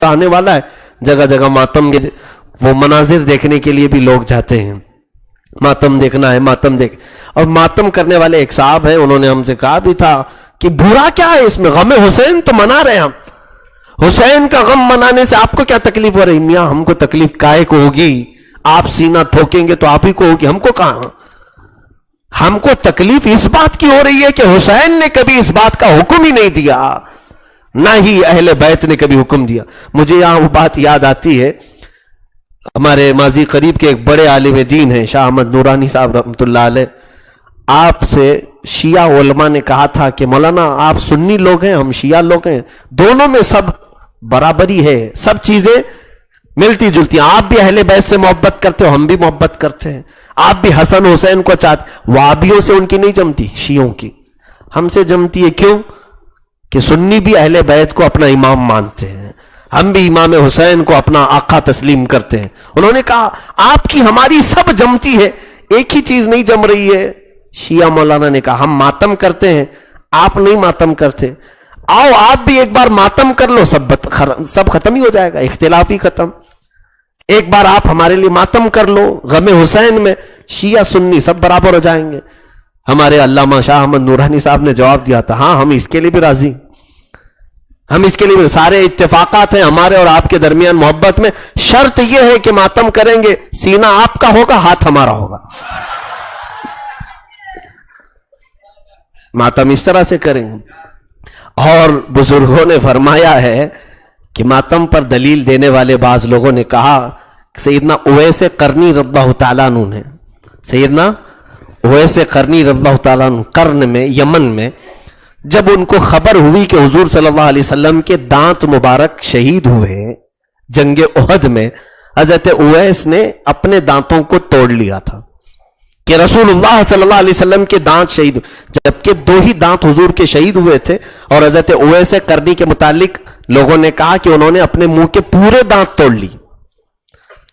وقت آنے والا ہے جگہ جگہ ماتم کے وہ مناظر دیکھنے کے لیے بھی لوگ جاتے ہیں، ماتم دیکھنا ہے، ماتم دیکھ. اور ماتم کرنے والے ایک صاحب ہیں، انہوں نے ہم سے کہا بھی تھا کہ برا کیا ہے اس میں، غم حسین تو منا رہے ہیں ہم، حسین کا غم منانے سے آپ کو کیا تکلیف ہو رہی؟ میاں ہم کو تکلیف کائے کو ہوگی، آپ سینہ ٹھوکیں گے تو آپ ہی کو ہوگی، ہم کو کہاں؟ ہم کو تکلیف اس بات کی ہو رہی ہے کہ حسین نے کبھی اس بات کا حکم ہی نہیں دیا، نہ ہی اہل بیت نے کبھی حکم دیا. مجھے یہاں وہ بات یاد آتی ہے، ہمارے ماضی قریب کے ایک بڑے عالم دین ہیں شاہ احمد نورانی صاحب رحمۃ اللہ علیہ، آپ سے شیعہ علماء نے کہا تھا کہ مولانا آپ سنی لوگ ہیں، ہم شیعہ لوگ ہیں، دونوں میں سب برابری ہے، سب چیزیں ملتی جلتی ہیں، آپ بھی اہل بیت سے محبت کرتے ہو، ہم بھی محبت کرتے ہیں، آپ بھی حسن حسین کو چاہتے، وہابیوں سے ان کی نہیں جمتی، شیعوں کی ہم سے جمتی ہے. کیوں؟ کہ سنی بھی اہل بیت کو اپنا امام مانتے ہیں، ہم بھی امام حسین کو اپنا آقا تسلیم کرتے ہیں. انہوں نے کہا آپ کی ہماری سب جمتی ہے، ایک ہی چیز نہیں جم رہی ہے. شیعہ مولانا نے کہا ہم ماتم کرتے ہیں، آپ نہیں ماتم کرتے، آؤ آپ بھی ایک بار ماتم کر لو، سب ختم ہی ہو جائے گا، اختلاف ہی ختم. ایک بار آپ ہمارے لیے ماتم کر لو غم حسین میں، شیعہ سنی سب برابر ہو جائیں گے. ہمارے علامہ شاہ احمد نورانی صاحب نے جواب دیا تھا ہاں ہم اس کے لیے بھی راضی، ہم اس کے لیے بھی، سارے اتفاقات ہیں ہمارے اور آپ کے درمیان محبت میں، شرط یہ ہے کہ ماتم کریں گے سینہ آپ کا ہوگا، ہاتھ ہمارا ہوگا، ماتم اس طرح سے کریں گے. اور بزرگوں نے فرمایا ہے کہ ماتم پر دلیل دینے والے بعض لوگوں نے کہا، سیدنا اویس قرنی رضی اللہ تعالیٰ عنہ نے، سیدنا اویس قرنی رضی اللہ تعالیٰ عنہ قرن میں یمن میں جب ان کو خبر ہوئی کہ حضور صلی اللہ علیہ وسلم کے دانت مبارک شہید ہوئے جنگ احد میں، حضرت اویس نے اپنے دانتوں کو توڑ لیا تھا کہ رسول اللہ صلی اللہ علیہ وسلم کے دانت شہید، جبکہ 2 ہی دانت حضور کے شہید ہوئے تھے. اور حضرت اویس قرنی کے متعلق لوگوں نے کہا کہ انہوں نے اپنے منہ کے پورے دانت توڑ لی.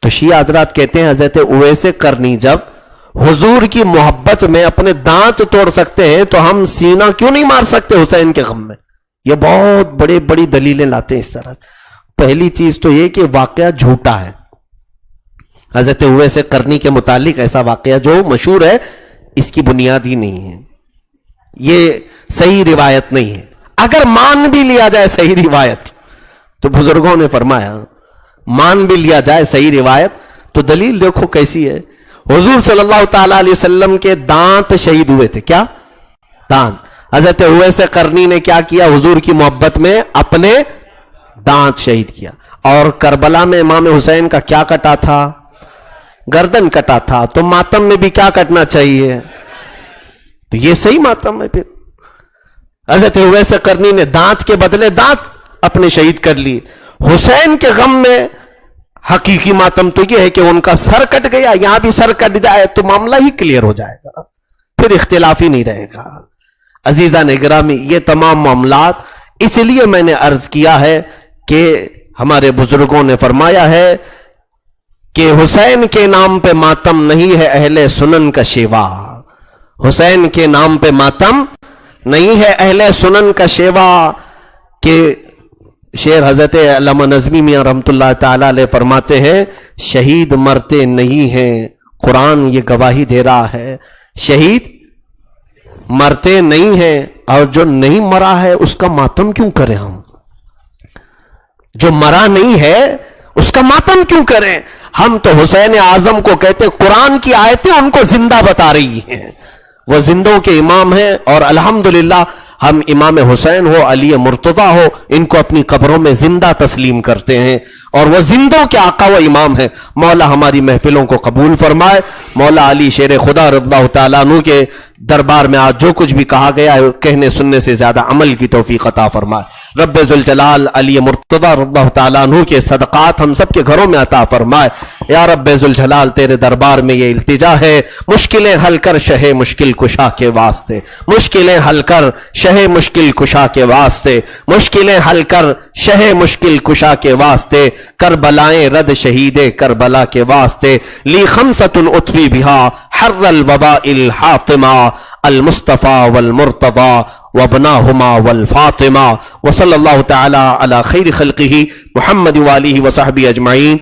تو شیعہ حضرات کہتے ہیں حضرت اویس قرنی جب حضور کی محبت میں اپنے دانت توڑ سکتے ہیں تو ہم سینہ کیوں نہیں مار سکتے حسین کے غم میں؟ یہ بہت بڑی دلیلیں لاتے ہیں اس طرح. پہلی چیز تو یہ کہ واقعہ جھوٹا ہے، حضرت اویس قرنی کے متعلق ایسا واقعہ جو مشہور ہے اس کی بنیاد ہی نہیں ہے، یہ صحیح روایت نہیں ہے. اگر مان بھی لیا جائے صحیح روایت تو بزرگوں نے فرمایا مان بھی لیا جائے صحیح روایت تو دلیل دیکھو کیسی ہے. حضور صلی اللہ تعالی علیہ وسلم کے دانت شہید ہوئے تھے، کیا دانت؟ حضرت اویس قرنی نے کیا کیا؟ حضور کی محبت میں اپنے دانت شہید کیا. اور کربلا میں امام حسین کا کیا کٹا تھا؟ گردن کٹا تھا. تو ماتم میں بھی کیا کٹنا چاہیے؟ تو یہ صحیح ماتم ہے. پھر حضرت اویس قرنی نے دانت کے بدلے دانت اپنے شہید کر لی. حسین کے غم میں حقیقی ماتم تو یہ ہے کہ ان کا سر کٹ گیا، یہاں بھی سر کٹ جائے تو معاملہ ہی کلیئر ہو جائے گا، پھر اختلاف ہی نہیں رہے گا. عزیزان گرامی، یہ تمام معاملات اس لیے میں نے عرض کیا ہے کہ ہمارے بزرگوں نے فرمایا ہے کہ حسین کے نام پہ ماتم نہیں ہے اہل سنن کا شیوا، حسین کے نام پہ ماتم نہیں ہے اہل سنن کا شیوا. کہ شعر حضرت علامہ نظمی میاں رحمت اللہ تعالی علیہ فرماتے ہیں شہید مرتے نہیں ہیں، قرآن یہ گواہی دے رہا ہے، شہید مرتے نہیں ہیں، اور جو نہیں مرا ہے اس کا ماتم کیوں کریں؟ ہم جو مرا نہیں ہے اس کا ماتم کیوں کریں؟ ہم تو حسین اعظم کو کہتے قرآن کی آیتیں ان کو زندہ بتا رہی ہیں، وہ زندوں کے امام ہیں. اور الحمدللہ ہم امام حسین ہو، علی مرتضیٰ ہو، ان کو اپنی قبروں میں زندہ تسلیم کرتے ہیں، اور وہ زندوں کے آقا و امام ہیں. مولا ہماری محفلوں کو قبول فرمائے. مولا علی شیر خدا رضی اللہ تعالیٰ عنہ کے دربار میں آج جو کچھ بھی کہا گیا ہے کہنے سننے سے زیادہ عمل کی توفیق عطا فرمائے. رب ذوالجلال علی مرتضیٰ رضی اللہ تعالیٰ عنہ کے صدقات ہم سب کے گھروں میں عطا فرمائے. یا رب ذوالجلال تیرے دربار میں یہ التجا ہے، مشکلیں حل کر شہ مشکل کشا کے واسطے، مشکلیں حل کر شہ مشکل کشا کے واسطے، مشکلیں حل کر شہ مشکل کشا کے واسطے، کربلائیں رد شہید کربلا کے واسطے. لی خمسۃ اطفی بہا حر الوباء الحاطمہ، المصطفى والمرتضى وابناهما والفاطمہ وصلی اللہ تعالی علی خیر خلقہ محمد وآلہ وصحبہ اجمعین